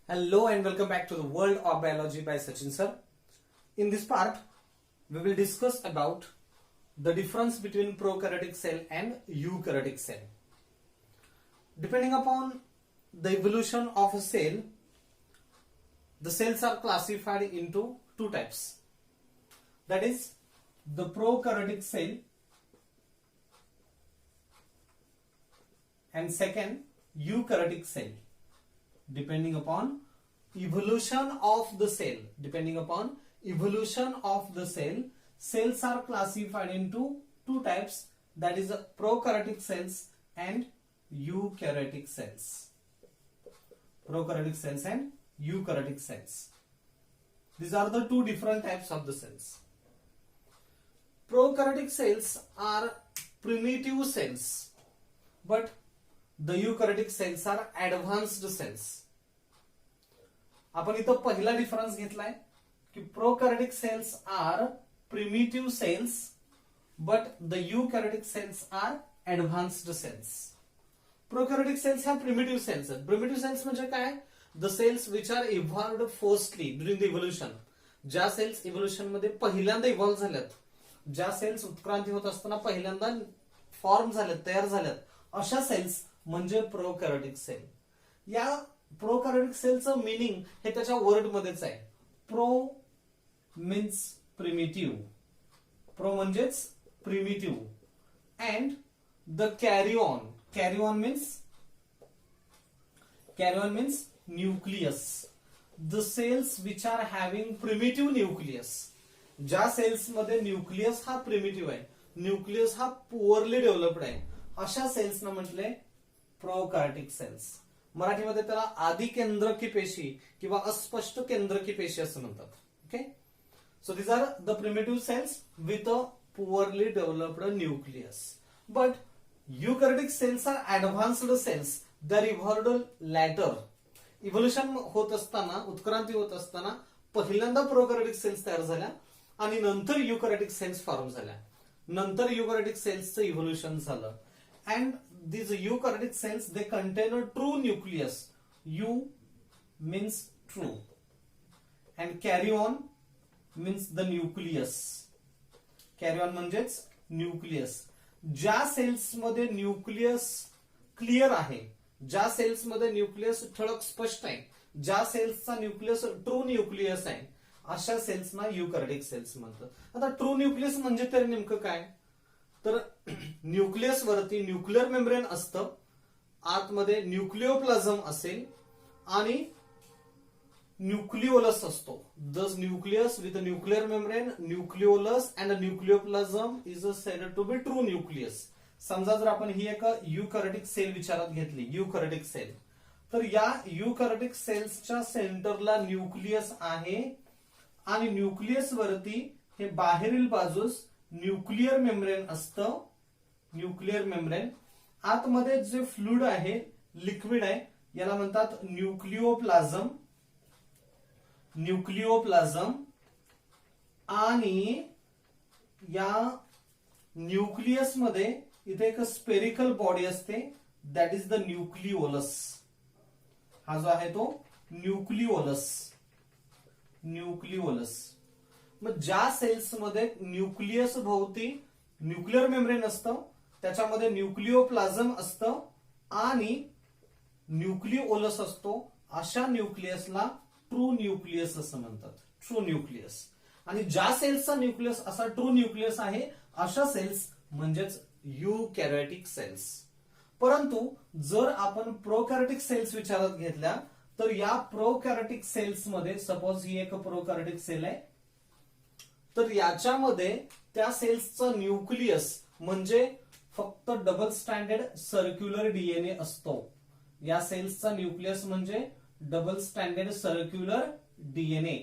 Hello and welcome back to the world of biology by Sachin sir. In this part, we will discuss about the difference between prokaryotic cell and eukaryotic cell. Depending upon the evolution of a cell, the cells are classified into two types. That is the prokaryotic cell and second eukaryotic cell. Depending upon evolution of the cell, cells are classified into two types, that is prokaryotic cells and eukaryotic cells. Prokaryotic cells and eukaryotic cells. These are the two different types of the cells. Prokaryotic cells are primitive cells, but the eukaryotic cells are advanced cells. आपण इथं पहिला difference घेतलाय की prokaryotic cells are primitive cells but the eukaryotic cells are advanced cells. Prokaryotic cells ह्या primitive cells आहेत. Primitive cells म्हणजे काय? The cells which are evolved firstly during the evolution. ज्या सेल्स इव्होल्युशन मध्ये पहिल्यांदा इव्हॉल्व्ह झाल्यात, ज्या सेल्स उत्क्रांती होत असताना पहिल्यांदा फॉर्म झाल्यात, तयार झाल्यात, अशा सेल्स म्हणजे प्रोकॅरियोटिक सेल. या प्रोकॅरियोटिक सेलचं मीनिंग हे त्याच्या वर्ड मध्येच आहे. प्रो मीन्स प्रिमिटिव्ह, प्रो म्हणजेच primitive and the karyon, karyon means nucleus. The cells which are having primitive nucleus. ज्या सेल्स मध्ये न्यूक्लियस हा प्रिमिटिव्ह आहे, न्यूक्लियस हा पुअरली डेव्हलप्ड आहे, अशा सेल्सना म्हटले प्रोकॅरियोटिक सेल्स. मराठीमध्ये त्याला आदि केंद्रकी पेशी किंवा अस्पष्ट केंद्रकी पेशी असं म्हणतात. Okay, so these are the primitive cells with a poorly developed nucleus. But eukaryotic cells are advanced cells. They are evolved later. Evolution होत असताना, उत्क्रांती होत असताना पहिल्यांदा प्रोकॅरियोटिक सेल्स तयार झाल्या आणि नंतर eukaryotic सेल्स फॉर्म झाल्या. नंतर eukaryotic सेल्सचं इव्होल्युशन झालं. And these eukaryotic cells, they contain a true nucleus. U means true and carrion means the nucleus. Carrion म्हणजेच न्यूक्लियस. ज्या सेल्स मध्ये न्यूक्लियस क्लिअर आहे, ज्या सेल्स मध्ये न्यूक्लियस ठळक स्पष्ट आहे, ज्या सेल्सचा न्यूक्लियस ट्रू न्यूक्लियस आहे, अशा सेल्सना eukaryotic सेल्स म्हणतात. आता ट्रू न्यूक्लियस म्हणजे तरी नेमकं काय? तर न्यूक्लियस वरती न्यूक्लिअर मेम्ब्रेन असतं, आतमध्ये न्यूक्लिओप्लाझम असेल आणि न्यूक्लिओलस असतो. The nucleus with nuclear membrane, nucleolus and nucleoplasm is said to be true nucleus. समजा जर आपण ही एक eukaryotic सेल विचारात घेतली, eukaryotic सेल, तर या eukaryotic सेल्सच्या सेंटरला न्यूक्लियस आहे आणि न्यूक्लियस वरती हे बाहेरील बाजूस न्यूक्लिअर मेम्ब्रेन असतं. न्यूक्लिअर मेम्ब्रेन आतमध्ये जे फ्लुइड आहे, लिक्विड आहे, याला म्हणतात न्यूक्लिओप्लाझम. न्यूक्लिओप्लाझम आणि या न्यूक्लियस मध्ये इथे एक स्पेरिकल बॉडी असते, दॅट इज द न्यूक्लिओलस. हा जो आहे तो न्यूक्लिओलस. न्यूक्लिओलस मग ज्या सेल्स मध्ये न्यूक्लियस भोवती न्यूक्लिअर मेम्ब्रेन असतं, त्याच्यामध्ये न्यूक्लिओप्लाझम असतं आणि न्यूक्लिओलस असतो, अशा न्यूक्लियसला ट्रू न्यूक्लियस असं म्हणतात. True nucleus. आणि ज्या सेल्सचा न्यूक्लियस असा ट्रू न्यूक्लियस आहे, अशा सेल्स म्हणजेच eukaryotic सेल्स. परंतु जर आपण प्रोकॅरियोटिक सेल्स विचारात घेतल्या, तर या प्रोकॅरियोटिक सेल्स मध्ये, सपोज ही एक प्रोकॅरियोटिक सेल आहे, तर याच्यामध्ये त्या सेल्सचा न्यूक्लियस म्हणजे फक्त डबल स्टँडर्ड सर्क्युलर डीएनए असतो. या सेल्सचा न्यूक्लियस म्हणजे डबल स्टँडर्ड सर्क्युलर डीएनए.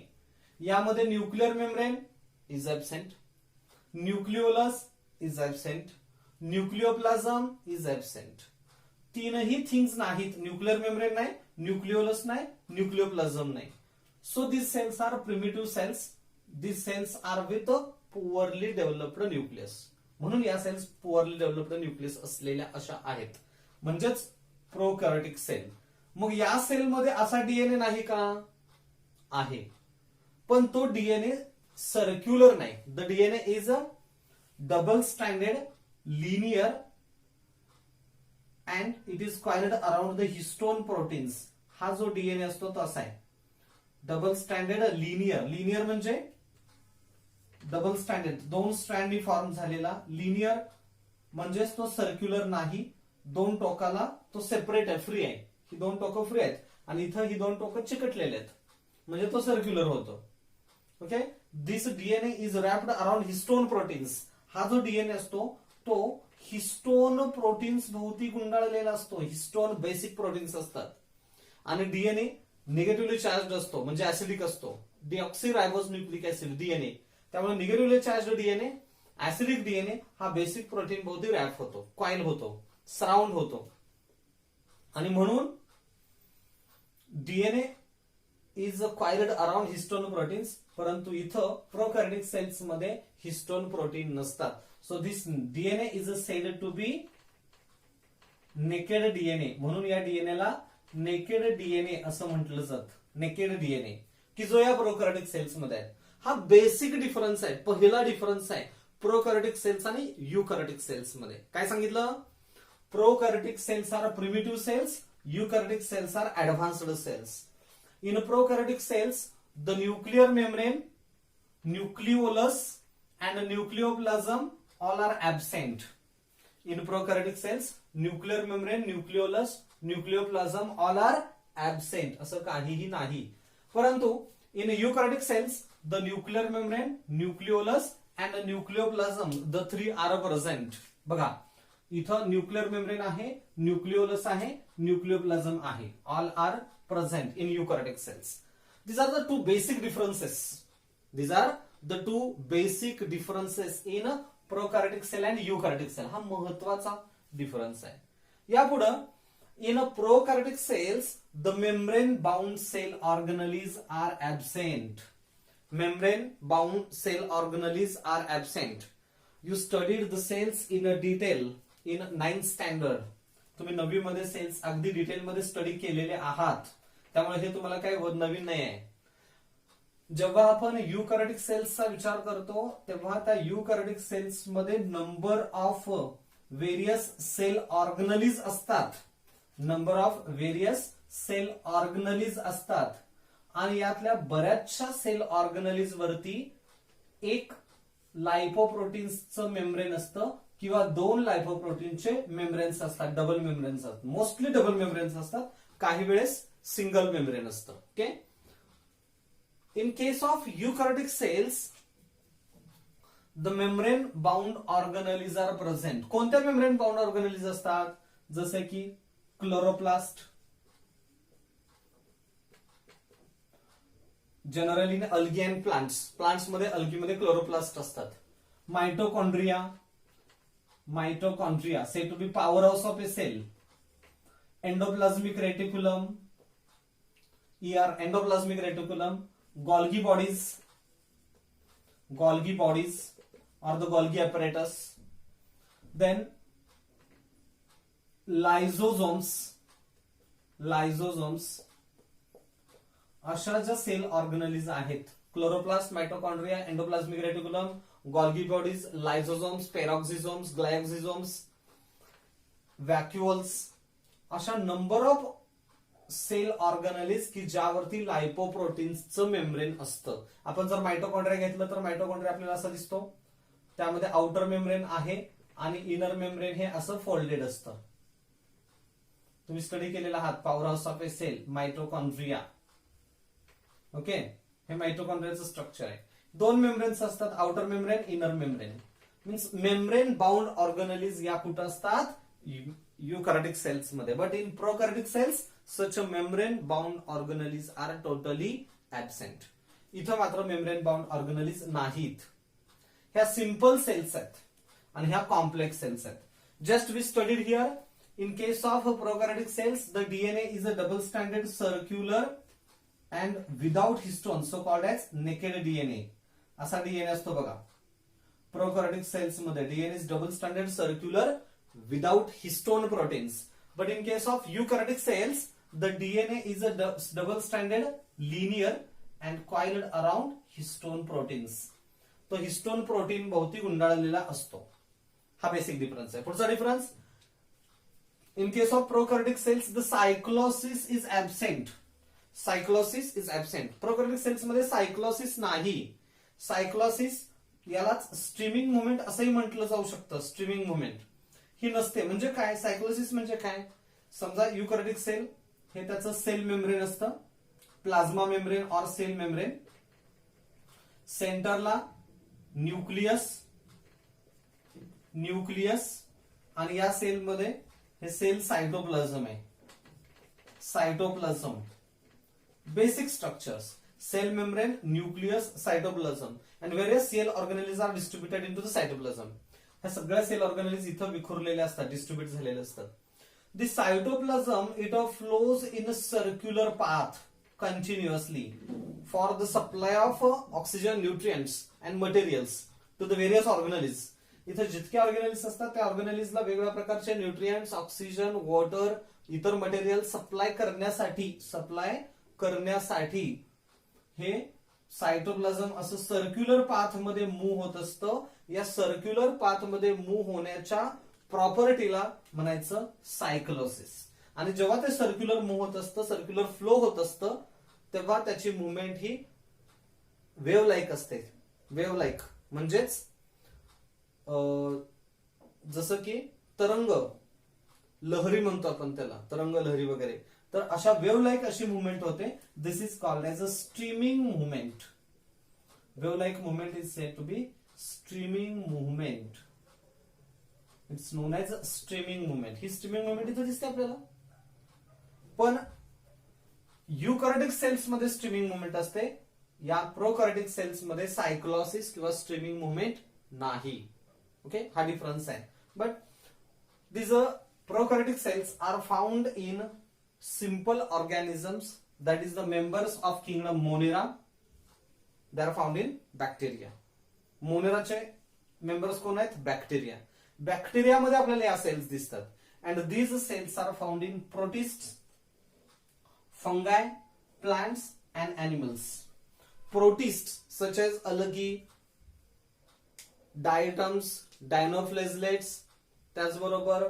यामध्ये nuclear membrane is absent, nucleolus is absent, nucleoplasm is absent. तीनही थिंग्स नाहीत. न्यूक्लिअर मेम्ब्रेन नाही, न्यूक्लिओलस नाही, न्यूक्लिओप्लाझम नाही. So this cells are primitive cells. These cells are with a poorly developed nucleus. म्हणून या cells poorly developed nucleus असलेल्या अशा आहेत, म्हणजेच प्रोकॅरियोटिक सेल. मग या सेलमध्ये असा डीएनए नाही का? आहे, पण तो डीएनए सर्क्युलर नाही. The DNA is a double standard linear and it is coiled around the histone proteins. हा जो डीएनए असतो तो असा आहे, डबल स्टँडर्ड लिनियर. लिनियर म्हणजे डबल स्टँडर्ड, दोन स्ट्रँडनी फॉर्म झालेला. लिनियर म्हणजेच तो सर्क्युलर नाही, दोन टोकाला तो सेपरेट आहे, फ्री आहे. ही दोन टोकं फ्री आहेत आणि इथं ही दोन टोकं चिकटलेले आहेत, म्हणजे तो सर्क्युलर होतो. Okay, this DNA is wrapped around histone proteins. हा जो डीएनए असतो तो हिस्टोन प्रोटीन्स भोवती गुंडाळलेला असतो. हिस्टोन बेसिक प्रोटीन्स असतात. आणि डीएनए निगेटिव्हली चार्ज असतो, म्हणजे ऍसिडिक असतो. Deoxyribose nucleic acid DNA. त्यामुळे negatively charge DNA, acidic DNA हा बेसिक प्रोटीन भोवती रॅप होतो, कॉइल होतो, सराउंड होतो. आणि म्हणून DNA is coiled around histone proteins. परंतु इथं प्रोकॅरियोटिक सेल्स मध्ये हिस्टोन प्रोटीन नसतात. So this DNA is said to be naked DNA. म्हणून या डीएनएला नेकेड डीएनए असं म्हटलं जातं. नेकेड डीएनए की जो या प्रोकॅरियोटिक सेल्स मध्ये आहे. हा बेसिक डिफरन्स आहे, पहिला डिफरन्स आहे प्रोकॅरियोटिक सेल्स आणि युकॅरियोटिक सेल्स मध्ये. काय सांगितलं? Prokaryotic cells are primitive cells, eukaryotic cells are advanced cells. In prokaryotic cells, the nuclear membrane, nucleolus and nucleoplasm all are absent. In prokaryotic cells, nuclear membrane, nucleolus, nucleoplasm all are absent. असं काहीही नाही. परंतु in eukaryotic cells, the nuclear membrane, nucleolus and nucleoplasm, the three are present. बघा, इथं nuclear membrane आहे, nucleolus आहे, nucleoplasm आहे. All are present in eukaryotic cells. These are the two basic differences. These are the two basic differences in prokaryotic cell and eukaryotic cell. हा महत्वाचा difference आहे. यापुढं in prokaryotic cells the membrane bound cell organelles are absent. Membrane bound cell organelles are absent. You studied the cells in a detail in 9th standard. तुम्ही 9वी मध्ये cells अगदी detail मध्ये study केलेले आहात, त्यामुळे हे तुम्हाला काही नवीन नाही आहे. जेव्हा आपण युकॅरियोटिक सेल्सचा विचार करतो तेव्हा त्या युकॅरियोटिक सेल्स मध्ये number of various cell organelles असतात. Number of various cell organelles असतात आणि यातल्या बऱ्याचशा सेल ऑर्गनलीज वरती एक लायपोप्रोटीन्सचं मेम्ब्रेन असतं किंवा दोन लायपोप्रोटीनचे मेम्ब्रेन्स असतात. डबल मेम्ब्रेन्स असतात, मोस्टली डबल मेम्ब्रेन्स असतात, काही वेळेस सिंगल मेम्ब्रेन असतं. Okay, in case of eukaryotic cells the membrane bound organelles are present. कोणत्या मेम्ब्रेन बाउंड ऑर्गनलीज असतात? जसे की chloroplast, generally algae and plants मध्ये अल्गीमध्ये क्लोरोप्लास्ट असतात. Mitochondria said to be power house of a cell. Endoplasmic reticulum, endoplasmic reticulum. Golgi bodies or the Golgi apparatus. Then lysosomes अशा ज्या sale organelles आहेत, chloroplast, mitochondria, endoplasmic reticulum, Golgi bodies, lysosomes, peroxisomes, glyoxysomes, vacuoles, अशा number of sale organelles की ज्यावरती लायपोप्रोटीन्सचं membrane असतं. आपण जर mitochondria घेतलं तर मायटोकॉन्ड्रिया आपल्याला असा दिसतो, त्यामध्ये आउटर मेम्ब्रेन आहे आणि इनर मेम्ब्रेन हे असं फोल्डेड असतं. तुम्ही स्टडी केलेला आहात power house of a cell, mitochondria. Okay, हे मायटोकॉन्ड्रियाचं स्ट्रक्चर आहे. दोन मेम्ब्रेन्स असतात, outer membrane, inner membrane. Means membrane bound organelles या कुठं असतात? युकॅरियोटिक सेल्स मध्ये. But in prokaryotic cells such a membrane bound organelles are totally absent. इथं मात्र मेम्ब्रेन बाउंड ऑर्गनलीज नाहीत. ह्या सिंपल सेल्स आहेत आणि ह्या कॉम्प्लेक्स सेल्स आहेत. Just we studied here in case of prokaryotic cells the DNA is a double stranded circular and without histone, so called as naked DNA. असा DNA असतो बघा. प्रोकॅरियोटिक cells मध्ये DNA is double stranded circular without histone proteins. But in case of eukaryotic cells the DNA is a double standard linear and coiled around histone proteins. तो histone protein भोवती गुंडाळलेला असतो. हा basic difference आहे. पुढचा difference, in case of prokaryotic cells the cyclosis is absent. Cyclosis is absent. Prokaryotic cells मध्ये सायक्लोसिस नाही. सायक्लोसिस यालाच streaming movement असंही म्हटलं जाऊ शकतं. स्ट्रीमिंग मुवमेंट ही नसते. म्हणजे काय सायक्लोसिस म्हणजे काय, समजा युकॅरियोटिक सेल हे त्याचं सेल मेम्ब्रेन असतं, प्लाझ्मा मेम्ब्रेन और सेल मेम्ब्रेन, सेंटरला न्यूक्लियस आणि या सेलमध्ये हे सेल सायटोप्लाझम आहे. Cytoplasm basic structures, cell membrane, nucleus, cytoplasm and various cell organelles are distributed into the cytoplasm. ह्या सगळ्या सेल ऑर्गॅनिल्स इथं विखुरलेले असतात, डिस्ट्रीब्युट झालेले असतात. The cytoplasm it flows in a circular path continuously for the supply of oxygen, nutrients and materials to the various organelles. इथे जितके organelles असतात त्या ऑर्गॅनिल्सला वेगवेगळ्या प्रकारचे न्यूट्रिएंट्स, ऑक्सिजन, वॉटर, इतर मटेरियल सप्लाय करण्यासाठी हे सायटोप्लाझम असं सर्क्युलर पाथ मध्ये मूव्ह होत असतं. या सर्क्युलर पाथ मध्ये मूव्ह होण्याच्या प्रॉपर्टीला म्हणायचं सायक्लोसिस. आणि जेव्हा ते सर्क्युलर मूव्ह होत असतं, सर्क्युलर फ्लो होत असतं, तेव्हा त्याची मुवमेंट ही वेव्ह लाईक असते. वेव्ह लाईक म्हणजेच जसं की तरंग लहरी म्हणतो आपण त्याला, तरंग लहरी वगैरे. तर अशा वेव्ह लाईक अशी मुवमेंट होते. This is called as a streaming movement. Wave like movement is said to be streaming movement. It's known as streaming movement. ही स्ट्रीमिंग मुवमेंट इथं दिसते आपल्याला. पण युकॅरियोटिक सेल्स मध्ये स्ट्रीमिंग मुवमेंट असते. या प्रोकॅरियोटिक सेल्स मध्ये सायक्लोसिस किंवा स्ट्रीमिंग मुवमेंट नाही. ओके, हा डिफरन्स आहे. But these prokaryotic cells are found in simple organisms, that is the members of kingdom Monera. They are found in bacteria. Monera चे members कोण आहेत? बॅक्टेरिया. बॅक्टेरिया मध्ये आपल्याला या सेल्स दिसतात. and these cells are found in protists, fungi, plants and animals. Protists such as algae, diatoms, dinoflagellates, त्याचबरोबर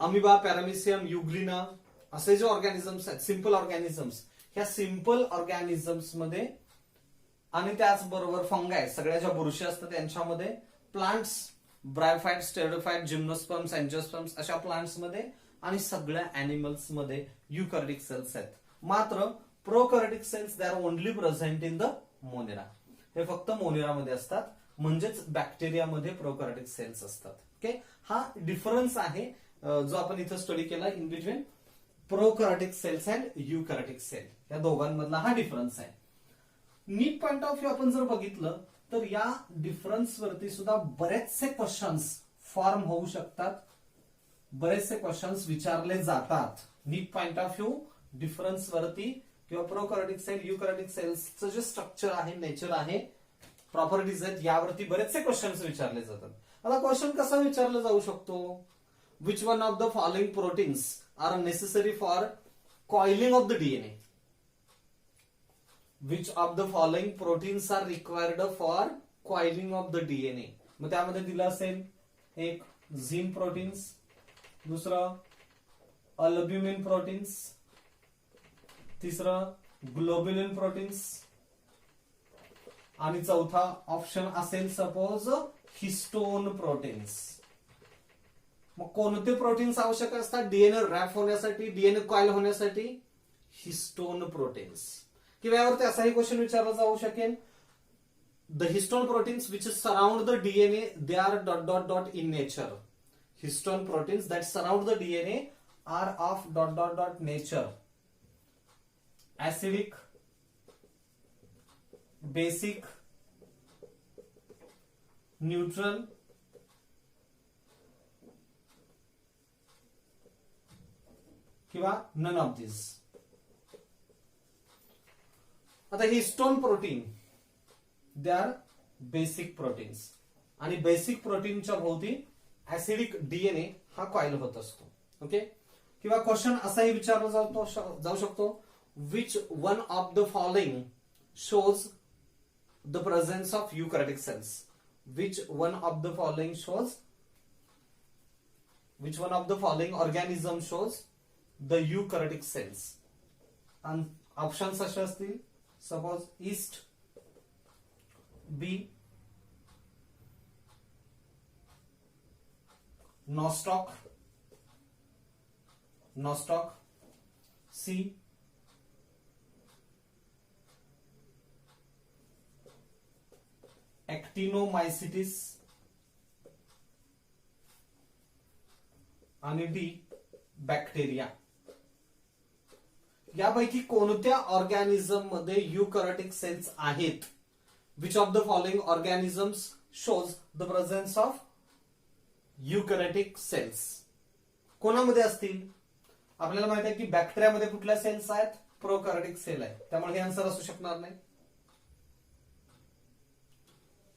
amoeba, पॅरामिसियम, युग्लिना असे जे ऑर्गॅनिझम्स आहेत, सिंपल ऑर्गॅनिझम्स, ह्या सिंपल ऑर्गॅनिझम्स मध्ये आणि त्याचबरोबर फंगाय, सगळ्या ज्या बुरशी असतात त्यांच्यामध्ये, प्लांट्स, ब्रायोफाइट, स्टेरोफाइट, जिम्नोस्पर्म्स, एंजिओस्पर्म्स अशा प्लांट्स मध्ये आणि सगळ्या एनिमल्स मध्ये युकॅरियोटिक सेल्स आहेत. मात्र prokaryotic cells they are only present in the Monera. हे फक्त मोनेरा मध्ये असतात. म्हणजेच बॅक्टेरियामध्ये प्रोकॅरियोटिक सेल्स असतात. ओके, हा डिफरन्स आहे जो आपण इथं स्टडी केला in between prokaryotic cells and eukaryotic cell. या दोघांमधला हा डिफरन्स आहे. नीट पॉइंट ऑफ व्ह्यू आपण जर बघितलं तर या डिफरन्स वरती सुद्धा बरेचसे क्वेश्चन्स फॉर्म होऊ शकतात, बरेचसे क्वेश्चन्स विचारले जातात. नीट पॉइंट ऑफ व्ह्यू डिफरन्स वरती किंवा प्रोकॅरियोटिक सेल, युकॅरियोटिक सेल्सचं जे स्ट्रक्चर आहे, नेचर आहे, प्रॉपर्टीज आहेत, यावरती बरेचसे क्वेश्चन्स विचारले जातात. आता क्वेश्चन कसा विचारला जाऊ शकतो? Which one of the following proteins are necessary for coiling of the DNA? Which of the following proteins are required for coiling of the DNA? मग त्यामध्ये दिलं असेल एक झीन प्रोटीन्स, दुसरं अल्ब्युमिन प्रोटीन्स, तिसरं ग्लोब्युलिन प्रोटीन्स आणि चौथा option असेल सपोज हिस्टोन प्रोटीन्स. मग कोणते प्रोटीन्स आवश्यक असतात डीएनए रॅप होण्यासाठी, डीएनए कॉइल होण्यासाठी? Histone proteins. किंवा यावरती असाही क्वेश्चन विचारला जाऊ शकेल, the histone proteins which surround the DNA they are dot dot dot in nature. Histone proteins that surround the DNA are of dot dot dot nature. Acidic, basic, neutral, किंवा none of this. आता histone protein they are basic proteins आणि basic प्रोटीनच्या भोवती acidic DNA हा coil होत असतो. Okay, किंवा question असाही विचारला जाऊ शकतो, which one of the following shows the presence of eukaryotic cells. Which one of the following shows, which one of the following organism shows the eukaryotic cells. And options असे असतील, suppose yeast, B nostoc, C actinomycetes आणि D bacteria. यापैकी कोणत्या organism मध्ये eukaryotic cells आहेत? Which of the following organisms shows the presence of eukaryotic cells. कोणामध्ये असतील? आपल्याला माहिती आहे की बॅक्टेरियामध्ये कुठल्या सेल्स आहेत? प्रोकॅरियोटिक सेल आहे, त्यामुळे हे आन्सर असू शकणार नाही.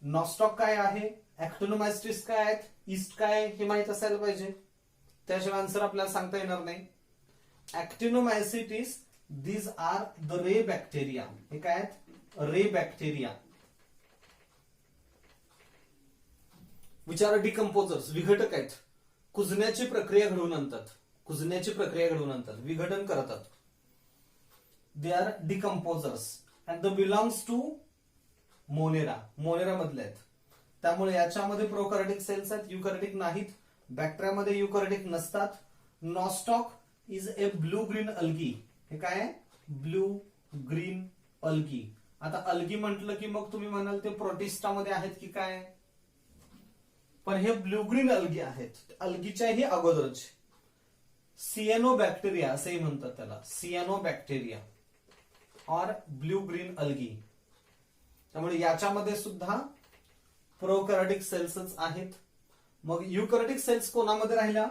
नॉस्टॉक काय आहे, ऍक्टिनोमायसिटीस काय आहेत, ईस्ट काय आहे हे माहित असायला पाहिजे, त्याशिवाय आन्सर आपल्याला सांगता येणार नाही. Actinomycetes these are the ray bacteria. हे काय आहेत? Ray bacteria. Which are decomposers. विघटक आहेत, कुजण्याची प्रक्रिया घडवून आणतात, विघटन करतात. They are decomposers and the belongs to Monera मधले आहेत. त्यामुळे याच्यामध्ये प्रोकॅरियोटिक सेल्स आहेत, युकॅरियोटिक नाहीत. बॅक्टेरियामध्ये युकॅरियोटिक नसतात. Nostoc is a blue green algae. हे काय आहे? Blue green algae. आता अल्गी म्हटलं की मग तुम्ही म्हणाल ते प्रोटिस्टामध्ये आहेत की काय, पण हे ब्लू ग्रीन अल्गी आहेत, अल्गीच्याही अगोदरचे. सिएनो बॅक्टेरिया असंही म्हणतात त्याला, सिएनो बॅक्टेरिया और ब्लू ग्रीन अल्गी. त्यामुळे याच्यामध्ये सुद्धा प्रोकॅरियोटिक सेल्सच आहेत. मग युकॅरियोटिक सेल्स कोणामध्ये राहिल्या?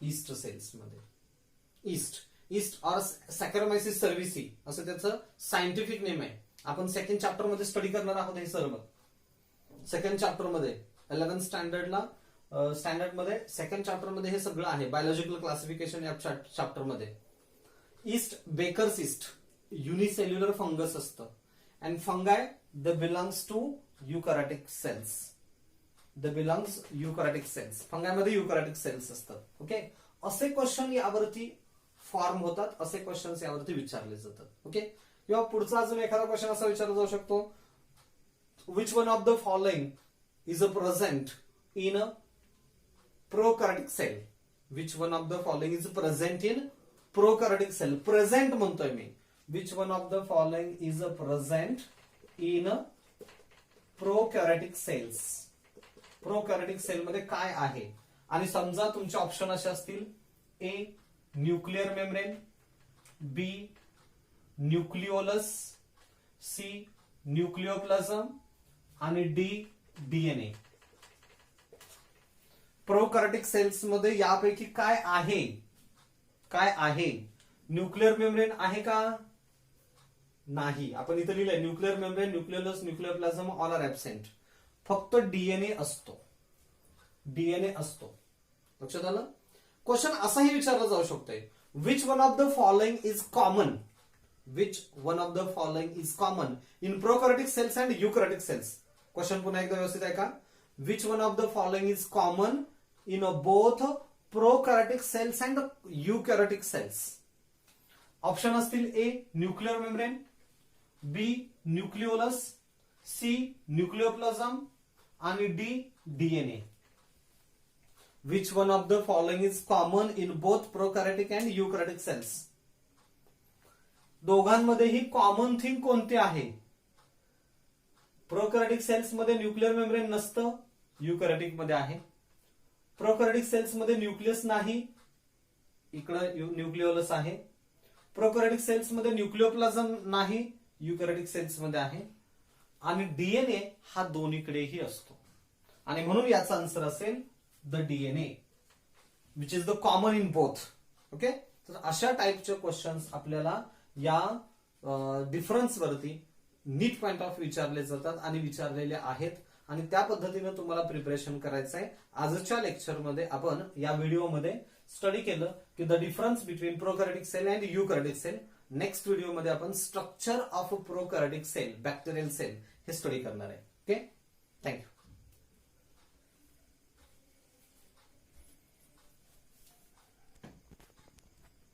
ईस्ट सेल्स मध्ये. ईस्ट और सॅकॅरोमायसिस सर्व्हिसी असं त्याचं सायंटिफिक नेम आहे. आपण सेकंड चॅप्टर मध्ये स्टडी करणार आहोत हे सर्व. सेकंड चॅप्टर मध्ये 11th स्टँडर्ड मध्ये सेकंड चॅप्टर मध्ये हे सगळं आहे. बायोलॉजिकल क्लासिफिकेशन या चॅप्टर मध्ये. Yeast bakers yeast unicellular fungus असतं. And fungi the belongs to eukaryotic cells. फंगामध्ये युकॅरियोटिक सेल्स असतात. ओके, असे क्वेश्चन यावरती फॉर्म होतात, असे क्वेश्चन यावरती विचारले जातात. ओके, किंवा पुढचा अजून एखादा क्वेश्चन असा विचारला जाऊ शकतो, which one of the following is a present in a prokaryotic cell. Which one of the following is present in prokaryotic cell. Present म्हणतोय मी. Which one of the following is a present in prokaryotic cells. Prokaryotic cell मध्ये काय आहे? आणि समजा तुमचे option असे असतील, A nuclear membrane, B nucleolus, C nucleoplasm आणि डी डीएनए. प्रोकॅरियोटिक सेल्स मध्ये यापैकी काय आहे? न्यूक्लियर मेम्ब्रेन आहे का? नाही. आपण इथे लिहिलंय nuclear membrane, nucleolus, nucleoplasm all are absent. फक्त डीएनए असतो. लक्षात आलं? क्वेश्चन असाही विचारला जाऊ शकतोय, which one of the following is common. Which one of the following is common in prokaryotic cells and eukaryotic cells. Question पुन्हा एकदा व्यवस्थित आहे का? Which one of the following is common in both prokaryotic cells and eukaryotic cells. Option असतील, A nuclear membrane, B nucleolus, C nucleoplasm आणि D DNA. Which one of the following is common in both prokaryotic and eukaryotic cells. दोघांमध्येही common thing कोणते आहे? Prokaryotic cells मध्ये nuclear membrane नसतं, eukaryotic मध्ये आहे. Prokaryotic cells मध्ये nucleus नाही, इकडं न्यूक्लिओलस आहे. प्रोकॅरियोटिक सेल्स मध्ये न्यूक्लिओप्लाझम नाही, युकॅरियोटिक सेल्स मध्ये आहे. आणि डीएनए हा दोन्हीकडेही असतो. आणि म्हणून याचा आन्सर असेल the DNA, which is the common in both. Okay, तर अशा टाईपचे क्वेश्चन्स आपल्याला या डिफरन्स वरती नीट पॉइंट ऑफ विचारले जातात आणि विचारलेले आहेत. आणि त्या पद्धतीने तुम्हाला प्रिपरेशन करायचं आहे. आजच्या लेक्चरमध्ये आपण या व्हिडिओमध्ये स्टडी केलं की the difference between prokaryotic cell and eukaryotic cell. Next व्हिडिओमध्ये आपण structure of prokaryotic cell, bacterial cell हे स्टडी करणार आहे. Okay, thank you.